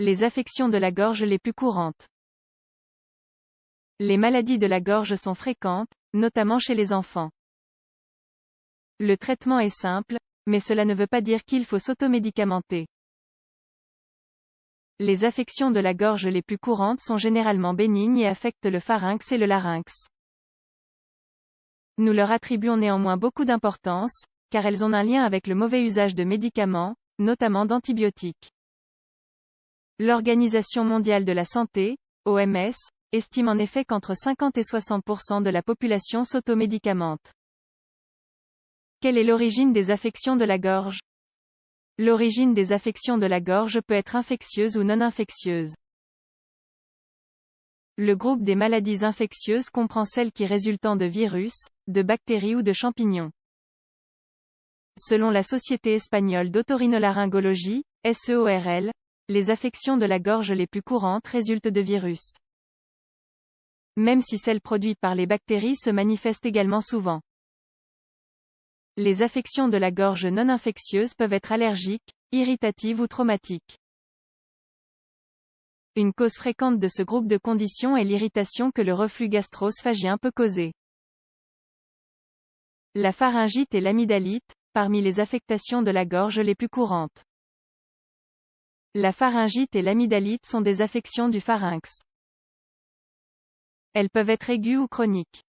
Les affections de la gorge les plus courantes. Les maladies de la gorge sont fréquentes, notamment chez les enfants. Le traitement est simple, mais cela ne veut pas dire qu'il faut s'automédicamenter. Les affections de la gorge les plus courantes sont généralement bénignes et affectent le pharynx et le larynx. Nous leur attribuons néanmoins beaucoup d'importance, car elles ont un lien avec le mauvais usage de médicaments, notamment d'antibiotiques. L'Organisation mondiale de la santé, OMS, estime en effet qu'entre 50 et 60% de la population s'automédicamente. Quelle est l'origine des affections de la gorge? L'origine des affections de la gorge peut être infectieuse ou non infectieuse. Le groupe des maladies infectieuses comprend celles qui résultent de virus, de bactéries ou de champignons. Selon la Société espagnole d'otorhinolaryngologie, SEORL, les affections de la gorge les plus courantes résultent de virus. Même si celles produites par les bactéries se manifestent également souvent. Les affections de la gorge non infectieuses peuvent être allergiques, irritatives ou traumatiques. Une cause fréquente de ce groupe de conditions est l'irritation que le reflux gastro-œsophagien peut causer. La pharyngite et l'amygdalite, parmi les affectations de la gorge les plus courantes. La pharyngite et l'amygdalite sont des affections du pharynx. Elles peuvent être aiguës ou chroniques.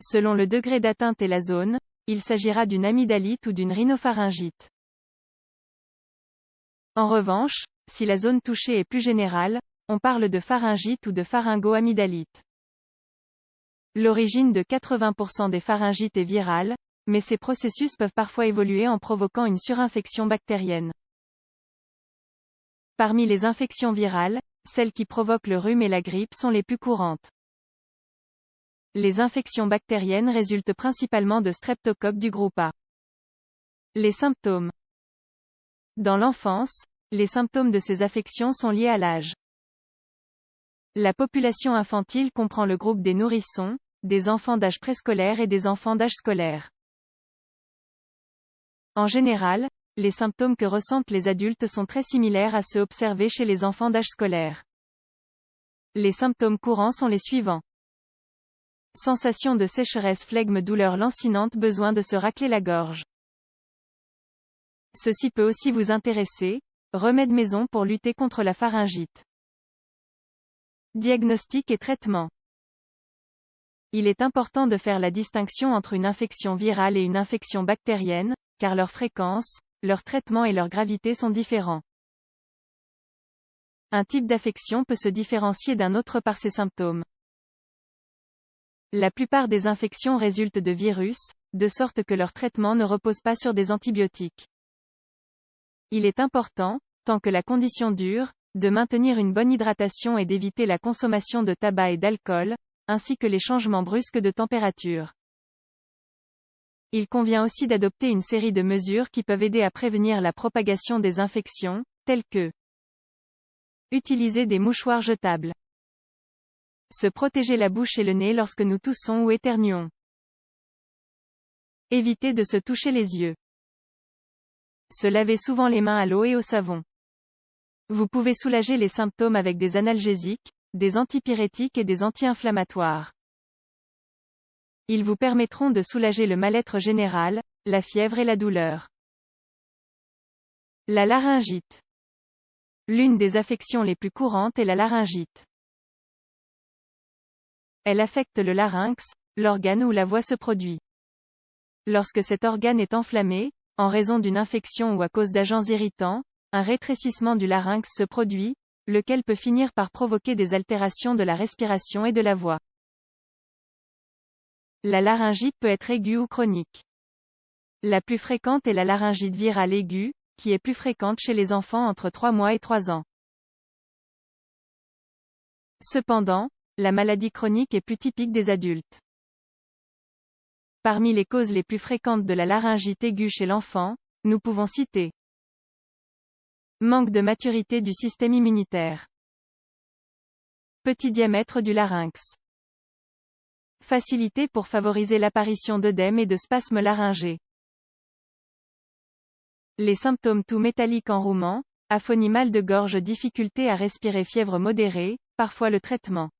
Selon le degré d'atteinte et la zone, il s'agira d'une amygdalite ou d'une rhinopharyngite. En revanche, si la zone touchée est plus générale, on parle de pharyngite ou de pharyngo-amygdalite. L'origine de 80% des pharyngites est virale, mais ces processus peuvent parfois évoluer en provoquant une surinfection bactérienne. Parmi les infections virales, celles qui provoquent le rhume et la grippe sont les plus courantes. Les infections bactériennes résultent principalement de streptocoques du groupe A. Les symptômes. Dans l'enfance, les symptômes de ces affections sont liés à l'âge. La population infantile comprend le groupe des nourrissons, des enfants d'âge préscolaire et des enfants d'âge scolaire. En général, les symptômes que ressentent les adultes sont très similaires à ceux observés chez les enfants d'âge scolaire. Les symptômes courants sont les suivants. Sensation de sécheresse, flegme, douleur lancinante, besoin de se racler la gorge. Ceci peut aussi vous intéresser. Remède maison pour lutter contre la pharyngite. Diagnostic et traitement. Il est important de faire la distinction entre une infection virale et une infection bactérienne, car leur fréquence, leur traitement et leur gravité sont différents. Un type d'affection peut se différencier d'un autre par ses symptômes. La plupart des infections résultent de virus, de sorte que leur traitement ne repose pas sur des antibiotiques. Il est important, tant que la condition dure, de maintenir une bonne hydratation et d'éviter la consommation de tabac et d'alcool, ainsi que les changements brusques de température. Il convient aussi d'adopter une série de mesures qui peuvent aider à prévenir la propagation des infections, telles que utiliser des mouchoirs jetables, se protéger la bouche et le nez lorsque nous toussons ou éternuons, éviter de se toucher les yeux, se laver souvent les mains à l'eau et au savon. Vous pouvez soulager les symptômes avec des analgésiques, des antipyrétiques et des anti-inflammatoires. Ils vous permettront de soulager le mal-être général, la fièvre et la douleur. La laryngite. L'une des affections les plus courantes est la laryngite. Elle affecte le larynx, l'organe où la voix se produit. Lorsque cet organe est enflammé, en raison d'une infection ou à cause d'agents irritants, un rétrécissement du larynx se produit, lequel peut finir par provoquer des altérations de la respiration et de la voix. La laryngite peut être aiguë ou chronique. La plus fréquente est la laryngite virale aiguë, qui est plus fréquente chez les enfants entre 3 mois et 3 ans. Cependant, la maladie chronique est plus typique des adultes. Parmi les causes les plus fréquentes de la laryngite aiguë chez l'enfant, nous pouvons citer manque de maturité du système immunitaire, petit diamètre du larynx, facilité pour favoriser l'apparition d'œdème et de spasmes laryngés. Les symptômes toux métalliques enrouement, Aphonie, mal de gorge, difficulté à respirer, fièvre modérée, parfois le traitement.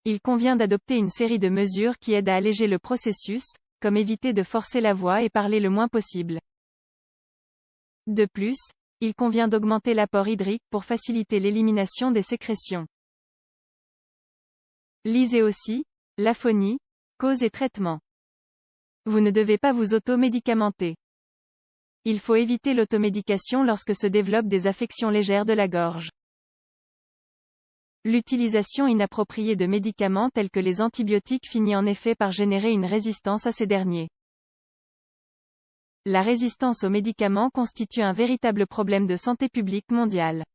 Il convient d'adopter une série de mesures qui aident à alléger le processus, comme éviter de forcer la voix et parler le moins possible. De plus, il convient d'augmenter l'apport hydrique pour faciliter l'élimination des sécrétions. Lisez aussi, l'aphonie, cause et traitement. Vous ne devez pas vous auto-médicamenter. Il faut éviter l'automédication lorsque se développent des affections légères de la gorge. L'utilisation inappropriée de médicaments tels que les antibiotiques finit en effet par générer une résistance à ces derniers. La résistance aux médicaments constitue un véritable problème de santé publique mondiale.